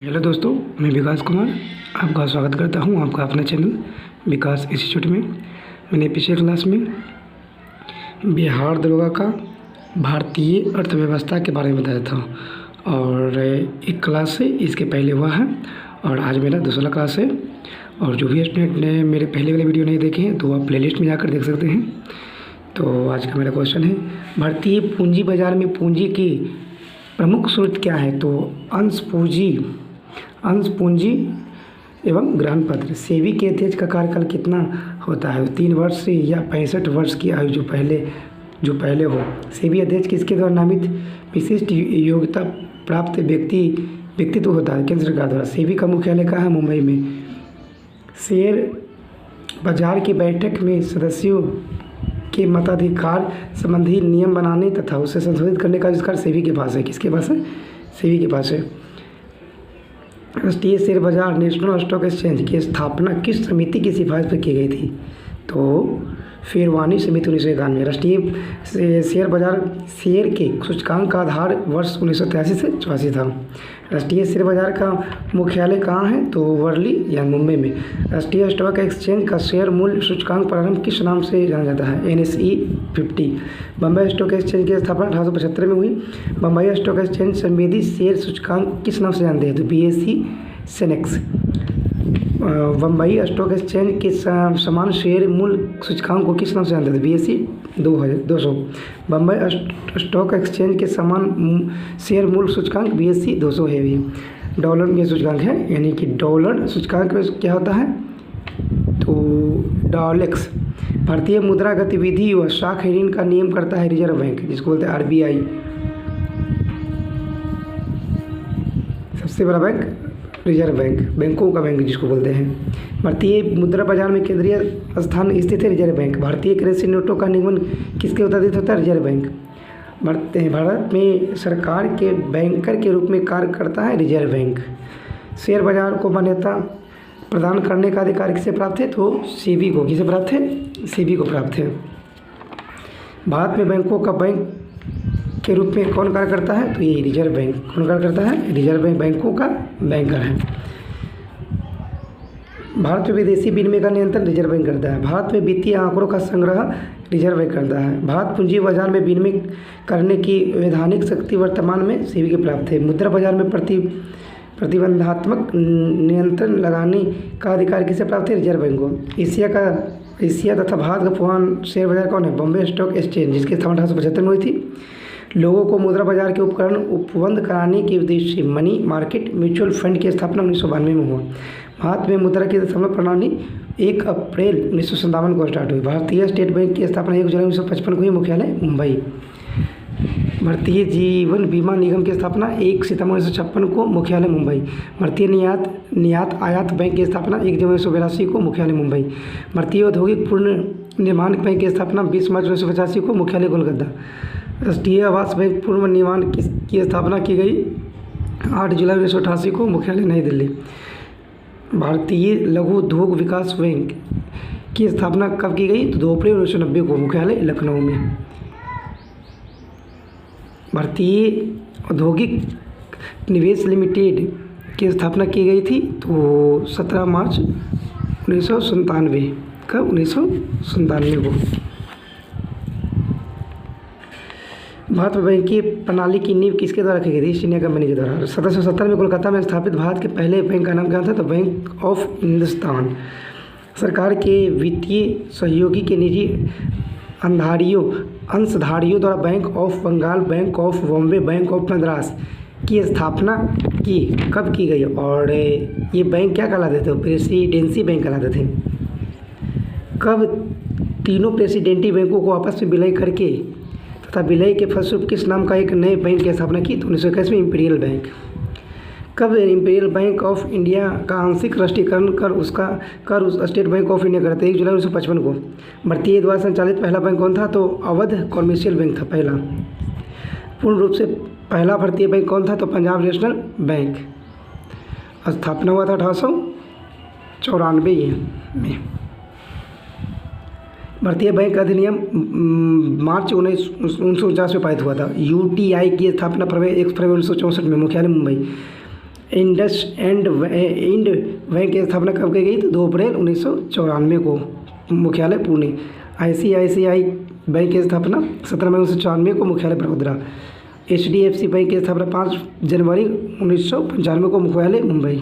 Hello दोस्तों, मैं विकास कुमार आपका स्वागत करता हूं आपका अपने चैनल विकास इंस्टीट्यूट में। मैंने पिछले क्लास में बिहार दरोगा का भारतीय अर्थव्यवस्था के बारे में बताया था और एक क्लास से इसके पहले हुआ है और आज मेरा दूसरा क्लास है। और जो भी स्टूडेंट ने मेरे पहले वाले वीडियो नहीं देखे हैं तो आप प्लेलिस्ट में जाकर देख सकते हैं। तो आज का मेरा क्वेश्चन है, भारतीय पूंजी बाजार में पूंजी की प्रमुख स्रोत क्या है? तो अंश पूंजी एवं ग्रहण पत्र। सेबी के अध्यक्ष का कार्यकाल कितना होता है? 3 वर्ष या 65 वर्ष की आयु जो पहले हो। सेबी अध्यक्ष किसके द्वारा नामित विशिष्ट योग्यता प्राप्त व्यक्तित्व होता है? केंद्र सरकार द्वारा। सेबी का मुख्यालय कहाँ है? मुंबई में। शेयर बाजार की बैठक में सदस्यों के मताधिकार संबंधी नियम बनाने तथा उसे संशोधित करने का अधिकार सेबी के पास है। किसके पास है? सेबी के पास है। राष्ट्रीय शेयर बाजार नेशनल स्टॉक एक्सचेंज की स्थापना किस समिति की सिफारिश पर की गई थी? तो शेरवानी समिति 1991। राष्ट्रीय शेयर बाजार शेयर के सूचकांक का आधार वर्ष 1983 से 84 था। राष्ट्रीय शेयर बाजार का मुख्यालय कहाँ है? तो वर्ली या मुंबई में। राष्ट्रीय स्टॉक एक्सचेंज का शेयर मूल्य सूचकांक प्रारंभ किस नाम से जाना जाता है? NSE 50। बम्बई स्टॉक एक्सचेंज की स्थापना 1875 में हुई। बम्बई स्टॉक एक्सचेंज संवेदी शेयर सूचकांक किस नाम से जानते हैं? तो BSE Senex. Bombay stock exchange के समान शेयर मूल्य सूचकांक को किस नाम से जानते थे? BSE 200। बम्बई स्टॉक एक्सचेंज के समान शेयर मूल्य सूचकांक BSE 200 है। भी डॉलर में सूचकांक है, यानी कि डॉलर सूचकांक क्या होता है? तो डॉलेक्स। भारतीय मुद्रा गतिविधि व साख ऋण का नियम करता है रिजर्व बैंक, जिसको बोलते हैं RBI। सबसे बड़ा बैंक रिजर्व बैंक, बैंकों का बैंक जिसको बोलते हैं। भारतीय मुद्रा बाजार में केंद्रीय स्थान स्थित है रिजर्व बैंक। भारतीय करेंसी नोटों का निगमन किसके उत्तरदायित्व होता है? Reserve bank. भारत में सरकार के बैंकर के रूप में कार्य करता है रिजर्व बैंक। शेयर बाजार को मान्यता प्रदान करने का अधिकार किसे प्राप्त है? तो सेबी को। किसे प्राप्त है? सेबी को प्राप्त है। भारत में बैंकों का बैंक के रूप में कौन कार्य करता है? तो ये रिजर्व बैंक। कौन कार्य करता है? रिजर्व बैंक बैंकों का बैंकर है। भारत में विदेशी विनिमय का नियंत्रण रिजर्व बैंक करता है। भारत में वित्तीय आंकड़ों का संग्रह रिजर्व बैंक करता है। भारत पूंजी बाजार में विनिमय करने की वैधानिक शक्ति वर्तमान में सेबी के प्राप्त है। मुद्रा बाजार में प्रतिबंधात्मक नियंत्रण लगाने का अधिकार किसे प्राप्त है? रिजर्व बैंक को। एशिया तथा भारत का प्रधान शेयर बाजार कौन है? बॉम्बे स्टॉक एक्सचेंज, जिसकी स्थापना 1875 में हुई थी। लोगों को मुद्रा बाजार के उपकरण उपबंध कराने के उद्देश्य से मनी मार्केट म्यूचुअल फंड की स्थापना 1992 में हुआ। भारत में मुद्रा की दशमलव प्रणाली 1 अप्रैल 1957 को स्टार्ट हुई। भारतीय स्टेट बैंक की स्थापना 1 जुलाई 1955 को हुई। मुख्यालय मुंबई। भारतीय जीवन बीमा निगम की स्थापना 1 सितंबर 1956 को। मुख्यालय मुंबई। भारतीय निर्यात आयात बैंक की स्थापना 1 जनवरी 1982 को। मुख्यालय मुंबई। भारतीय औद्योगिक पूर्ण निर्माण बैंक की स्थापना 20 मार्च 1985 को। मुख्यालय कोलकाता। राष्ट्रीय आवास बैंक पूर्व निर्माण की स्थापना की गई 8 जुलाई 1988 को। मुख्यालय नई दिल्ली। भारतीय लघु उद्योग विकास बैंक की स्थापना कब की गई? तो 2 अप्रैल 1990 को। मुख्यालय लखनऊ में। भारतीय औद्योगिक निवेश लिमिटेड की स्थापना की गई थी तो 17 मार्च 1997। कब? 1997 को। भारत में बैंकिंग प्रणाली की नींव किसके द्वारा रखी गई थी? ईस्ट इंडिया कंपनी के द्वारा। 1770 में कोलकाता में स्थापित भारत के पहले बैंक का नाम क्या था? तो बैंक ऑफ हिंदुस्तान। सरकार के वित्तीय सहयोगी के निजी अंशधारियों द्वारा bank of Bengal, bank of Bombay, bank of Madras की स्थापना कब की गई? और ये बैंक क्या कहलाते थे? प्रेसिडेंसी बैंक कहलाते थे। कब तीनों प्रेसिडेंटी बैंकों को आपस में विलय करके तथा विलय के फलस्वरूप किस नाम का एक नए बैंक की स्थापना की? तो 1921 में इंपीरियल बैंक। कब इंपीरियल बैंक ऑफ इंडिया का आंशिक राष्ट्रीयकरण उस स्टेट बैंक ऑफ इंडिया करते? 1 जुलाई 1955 को। भारतीय द्वारा संचालित पहला बैंक कौन था? तो अवध कॉमर्शियल बैंक था पहला। पूर्ण रूप से पहला भारतीय बैंक कौन था? तो पंजाब नेशनल बैंक। स्थापना हुआ था 1894 में। भारतीय बैंक अधिनियम मार्च 1949 में पारित हुआ था। UTI की स्थापना 1 फरवरी 1964 में। मुख्यालय मुंबई। इंड बैंक की स्थापना कब की गई? तो 2 अप्रैल 1994 को, मुख्यालय पुणे। ICICI बैंक की स्थापना 17 मई 1994 को, मुख्यालय बड़ोदरा। HDFC बैंक की स्थापना 5 जनवरी 1995 को, मुख्यालय मुंबई।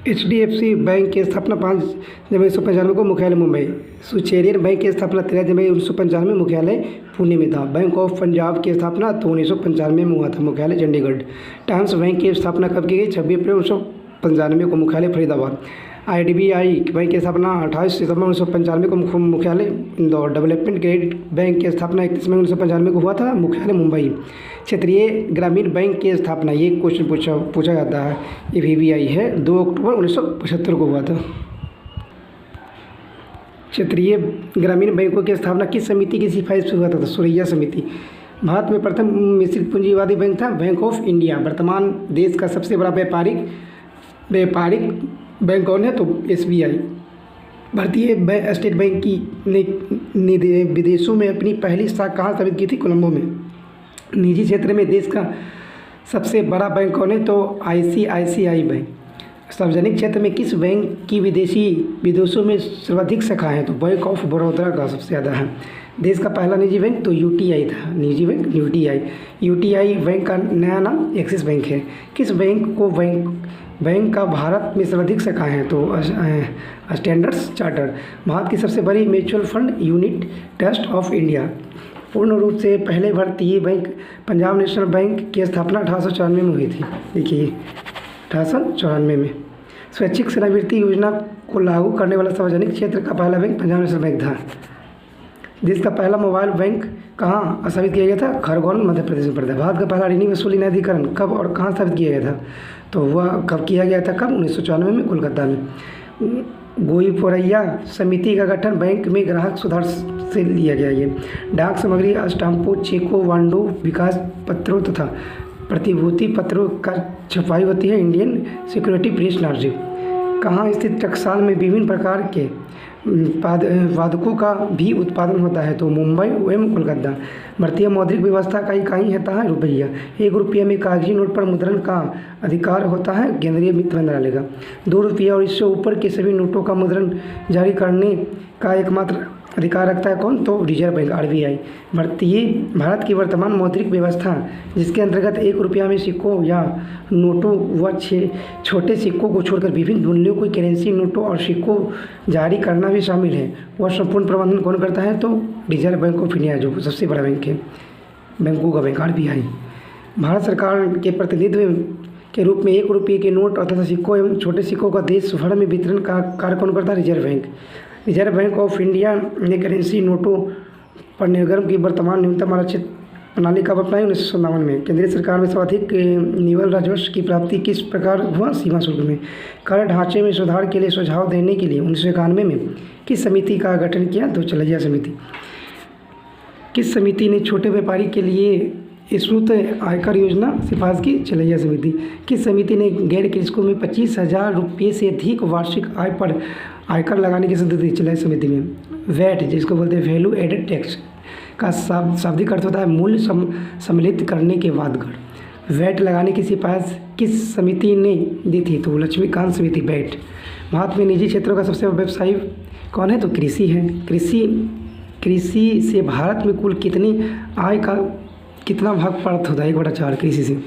HDFC बैंक की स्थापना 5 जनवरी 1995 को, मुख्यालय मुंबई। सुचेरियन बैंक की स्थापना 13 जनवरी 1995 में, मुख्यालय पुणे में था। बैंक ऑफ पंजाब की स्थापना तो 1995 में हुआ था, मुख्यालय चंडीगढ़। टाइम्स बैंक की स्थापना कब की गई? 26 अप्रैल 1995 को, मुख्यालय फरीदाबाद। IDBI बैंक की स्थापना 28 सितंबर 1995 को, मुख्यालय इंदौर। डेवलपमेंट क्रेडिट बैंक की स्थापना 31 मई 1995 को हुआ था, मुख्यालय मुंबई। क्षेत्रीय ग्रामीण बैंक की स्थापना, ये क्वेश्चन पूछा जाता है, ये VBI है, 2 अक्टूबर 1975 को हुआ था। क्षेत्रीय ग्रामीण बैंकों की स्थापना किस समिति की सिफारिश से हुआ था? तो सुरैया समिति। भारत में प्रथम मिश्रित पूंजीवादी बैंक था बैंक ऑफ इंडिया। वर्तमान देश का सबसे बड़ा व्यापारिक बैंक कौन है? तो SBI। भारतीय स्टेट बैंक की ने विदेशों में अपनी पहली शाखा कहाँ स्थापित की थी? कोलंबो में। निजी क्षेत्र में देश का सबसे बड़ा बैंक कौन है? तो ICICI बैंक। सार्वजनिक क्षेत्र में किस बैंक की विदेशों में सर्वाधिक शाखाएं हैं? तो बैंक ऑफ बड़ौदा का सबसे ज़्यादा है। देश का पहला निजी बैंक तो UTI था, निजी बैंक UTI बैंक का नया नाम एक्सिस बैंक है। किस बैंक का भारत में सर्वाधिक शाखाएं हैं? तो स्टैंडर्ड चार्टर्ड। भारत की सबसे बड़ी mutual fund unit trust of India. पूर्ण रूप से पहले भारतीय बैंक पंजाब नेशनल बैंक की स्थापना 1894 में हुई थी। देखिए 1894 में। स्वैच्छिक सेवानिवृत्ति योजना को लागू करने वाला सार्वजनिक क्षेत्र का पहला बैंक पंजाब नेशनल बैंक था। देश का पहला मोबाइल बैंक कहाँ स्थापित किया गया था? खरगोन, मध्य प्रदेश में पड़ता है। भारत का पहला ऋण वसूली न्यायाधिकरण कब और कहाँ स्थापित किया गया था? तो वह कब किया गया था? कब? 1994 में, कोलकाता में। गोईपोरैया समिति का गठन बैंक में ग्राहक सुधार से लिया गया। ये डाक सामग्री, स्टाम्पों, चेकों, बांडों, विकास पत्रों तथा प्रतिभूति पत्रों का छपाई होती है इंडियन सिक्योरिटी प्रेस नार्जिक। कहाँ स्थित टकसाल में विभिन्न प्रकार के वादकों का भी उत्पादन होता है? तो मुंबई एवं कोलकाता। भारतीय मौद्रिक व्यवस्था का इकाई होता है रुपया। 1 रुपये में कागजी नोट पर मुद्रण का अधिकार होता है केंद्रीय वित्त मंत्रालय का। 2 रुपये और इससे ऊपर के सभी नोटों का मुद्रण जारी करने का एकमात्र अधिकार रखता है कौन? तो रिजर्व बैंक RBI। भारत की वर्तमान मौद्रिक व्यवस्था जिसके अंतर्गत 1 रुपया में सिक्कों या नोटों व छोटे सिक्कों को छोड़कर विभिन्न मूल्यों की करेंसी नोटों और सिक्कों जारी करना भी शामिल है, वह संपूर्ण प्रबंधन कौन करता है? तो रिजर्व बैंक ऑफ इंडिया, जो सबसे बड़ा बैंक है, बैंकों का बैंक RBI। भारत सरकार के प्रतिनिधित्व के रूप में 1 रुपये के नोट तथा सिक्कों एवं छोटे सिक्कों का देश भर में वितरण का कार्य कौन करता है? Reserve bank. Reserve bank of India ने करेंसी नोटों पर निर्गम की वर्तमान न्यूनतम आरक्षित प्रणाली कब अपनाई? 1957 में। केंद्रीय सरकार में सर्वाधिक निवल राजस्व की प्राप्ति किस प्रकार हुआ? सीमा शुल्क में। कर ढांचे में सुधार के लिए सुझाव देने के लिए 1991 में किस समिति का गठन किया? तो चलैया समिति। किस समिति ने छोटे व्यापारी के लिए स्मृत आयकर योजना सिफारिश की? चलैया समिति। किस समिति ने गैर कृषकों में 25,000 रुपये से अधिक वार्षिक आय पर आयकर लगाने की संमति दी? चलैया समिति में। वैट, जिसको बोलते हैं वैल्यू एडेड टैक्स, का शाब्दिक अर्थ होता है मूल्य सम्मिलित करने के बाद कर। वैट लगाने की सिफारिश किस समिति ने दी थी? तो लक्ष्मीकांत समिति, वैट। भारत में निजी क्षेत्रों का सबसे बड़ा व्यवसायी कौन है? तो कृषि है। कृषि से भारत में कुल कितनी आय का कितना भाग प्राप्त होता है? 1/4 कृषि से।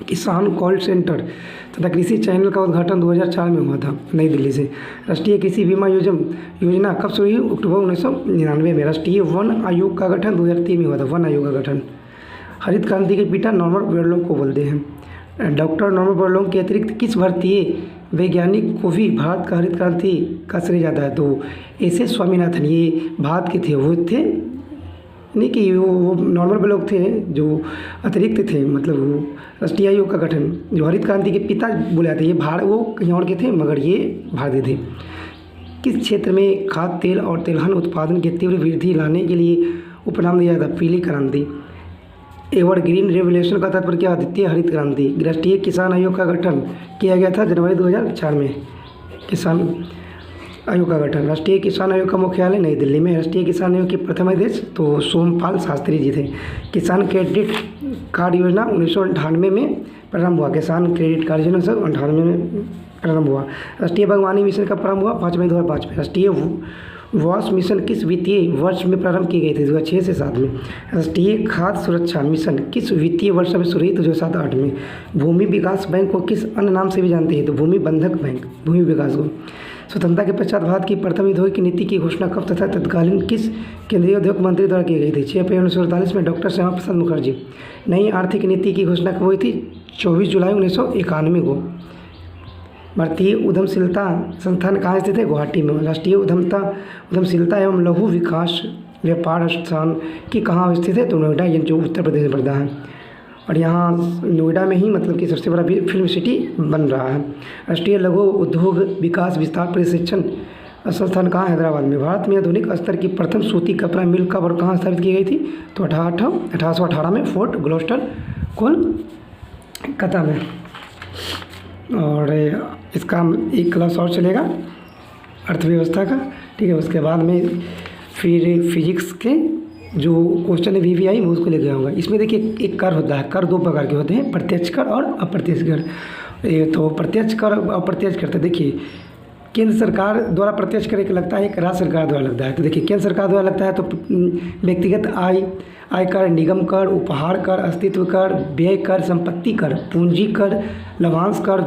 किसान कॉल सेंटर तथा कृषि चैनल का उद्घाटन 2004 में हुआ था नई दिल्ली से। राष्ट्रीय कृषि बीमा योजना कब शुरू हुई? अक्टूबर 1999 में। राष्ट्रीय वन आयोग का गठन 2003 में हुआ था, वन आयोग का गठन। हरित क्रांति के पिता नॉर्मन बोरलॉग को बोलते हैं। डॉक्टर नॉर्मन बोरलॉग के अतिरिक्त किस भारतीय वैज्ञानिक को भी भारत का हरित क्रांति का श्रेय जाता है? तो SS स्वामीनाथन, ये भारत के थे, वो थे नहीं कि वो नॉर्मल लोग थे जो अतिरिक्त थे, मतलब वो राष्ट्रीय आयोग का गठन, जो हरित क्रांति के पिता बोले जाते, ये वो कहीं और के थे मगर ये भारतीय थे। किस क्षेत्र में खाद्य तेल और तिलहन उत्पादन की तीव्र वृद्धि लाने के लिए उपनाम दिया था? पीली क्रांति। एवरग्रीन रेवोल्यूशन का तात्पर्य क्या? द्वितीय हरित क्रांति। राष्ट्रीय किसान आयोग का गठन किया गया था जनवरी 2004 में। किसान आयोग का गठन। राष्ट्रीय किसान आयोग का मुख्यालय नई दिल्ली में। राष्ट्रीय किसान आयोग के प्रथम अध्यक्ष तो सोमपाल शास्त्री जी थे। किसान क्रेडिट कार्ड योजना 1998 में प्रारंभ हुआ? किसान क्रेडिट कार्ड योजना 1998 में प्रारंभ हुआ। राष्ट्रीय बागवानी मिशन कब प्रारंभ हुआ? 5 मई 2005 में। राष्ट्रीय वॉश मिशन किस वित्तीय वर्ष में प्रारंभ की गई थी? 2006 से 7 में। राष्ट्रीय खाद्य सुरक्षा मिशन किस वित्तीय वर्ष में शुरू हुई? 2007-8 में। भूमि विकास बैंक को किस अन्य नाम से भी जानते हैं? तो भूमि बंधक बैंक, भूमि विकास को। स्वतंत्रता के पश्चात भारत की प्रथम औद्योगिक की नीति की घोषणा कब तथा तत्कालीन किस केंद्रीय उद्योग मंत्री द्वारा की गई थी? 6 अप्रैल 1948 में डॉक्टर श्यामा प्रसाद मुखर्जी। नई आर्थिक नीति की घोषणा कब हुई थी? 24 जुलाई 1991 को। भारतीय उद्यमशीलता संस्थान कहाँ स्थित है? गुवाहाटी में। राष्ट्रीय उद्यमशीलता एवं लघु विकास व्यापार संस्थान की कहाँ स्थित है? तो नोएडा, ये जो उत्तर प्रदेश में पड़ता है। और यहाँ नोएडा में ही मतलब कि सबसे बड़ा फिल्म सिटी बन रहा है। राष्ट्रीय लघु उद्योग विकास विस्तार प्रशिक्षण संस्थान कहाँ? हैदराबाद में। भारत में आधुनिक स्तर की प्रथम सूती कपड़ा मिल कब और कहाँ स्थापित की गई थी? तो 1818 में फोर्ट ग्लोस्टर, कोलकाता में। और इसका एक क्लास और चलेगा अर्थव्यवस्था का, ठीक है। उसके बाद में फिर फिजिक्स के जो क्वेश्चन है VVI मैं उसको लेके आऊँगा। इसमें देखिए एक कर होता है, कर 2 प्रकार के होते हैं, प्रत्यक्ष कर और अप्रत्यक्ष कर। तो प्रत्यक्ष कर और अप्रत्यक्ष कर, तो देखिए केंद्र सरकार द्वारा प्रत्यक्ष कर एक लगता है, एक राज्य सरकार द्वारा लगता है। तो देखिए केंद्र सरकार द्वारा लगता है तो व्यक्तिगत आयकर, निगम कर, उपहार कर, अस्तित्व कर, व्यय कर, संपत्ति कर, पूंजी कर, लाभांश कर,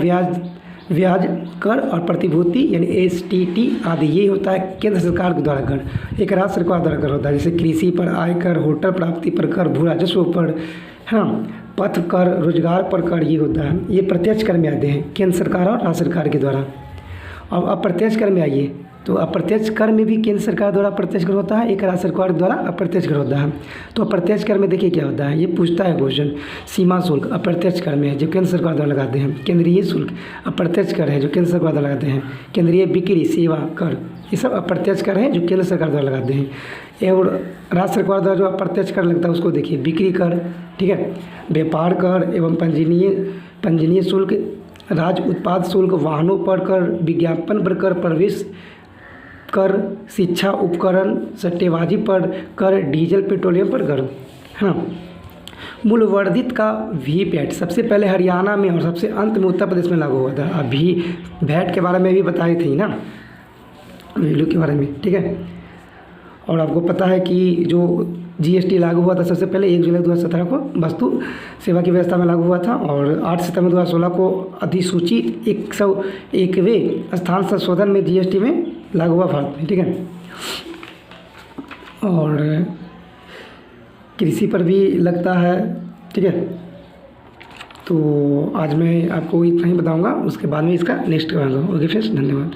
ब्याज कर और प्रतिभूति यानी STT आदि, ये होता है केंद्र सरकार के द्वारा कर। एक राज्य सरकार द्वारा कर होता है, जैसे कृषि पर आयकर, होटल प्राप्ति पर कर, भू राजस्व पर, हाँ, पथ कर, रोजगार पर कर, ये होता है। ये प्रत्यक्ष कर में आते हैं केंद्र सरकार और राज्य सरकार के द्वारा। अब अप्रत्यक्ष कर में आइए, तो अप्रत्यक्ष कर में भी केंद्र सरकार द्वारा प्रत्यक्ष कर होता है, एक राज्य सरकार द्वारा अप्रत्यक्ष कर होता है। तो अप्रत्यक्ष कर में देखिए क्या होता है, ये पूछता है क्वेश्चन। सीमा शुल्क अप्रत्यक्ष कर में है जो केंद्र सरकार द्वारा लगाते हैं। केंद्रीय शुल्क अप्रत्यक्ष कर है जो केंद्र सरकार द्वारा लगाते हैं। केंद्रीय बिक्री सेवा कर, ये सब अप्रत्यक्ष कर है जो केंद्र सरकार द्वारा लगाते हैं। और राज्य सरकार द्वारा जो अप्रत्यक्ष कर लगता है उसको देखिए बिक्री कर, ठीक है, व्यापार कर एवं पंजीयन शुल्क, राज्य उत्पाद शुल्क, वाहनों पर कर, विज्ञापन पर कर, प्रवेश कर, शिक्षा उपकरण, सट्टेबाजी पर कर, डीजल पेट्रोलियम पर कर, है ना। मूल्य वर्धित का VAT सबसे पहले हरियाणा में और सबसे अंत में उत्तर प्रदेश में लागू हुआ था। अभी VAT के बारे में भी बताई थी ना, वैल्यू के बारे में, ठीक है। और आपको पता है कि जो GST लागू हुआ था सबसे पहले 1 जुलाई 2017 को वस्तु सेवा की व्यवस्था में लागू हुआ था, और 8 सितंबर 2016 को अधिसूची 101वें स्थान संशोधन में GST में लागू हुआ भारत में, ठीक है। और कृषि पर भी लगता है, ठीक है। तो आज मैं आपको इतना ही बताऊंगा, उसके बाद में इसका नेक्स्ट कराऊंगा। ओके फ्रेंड्स, धन्यवाद।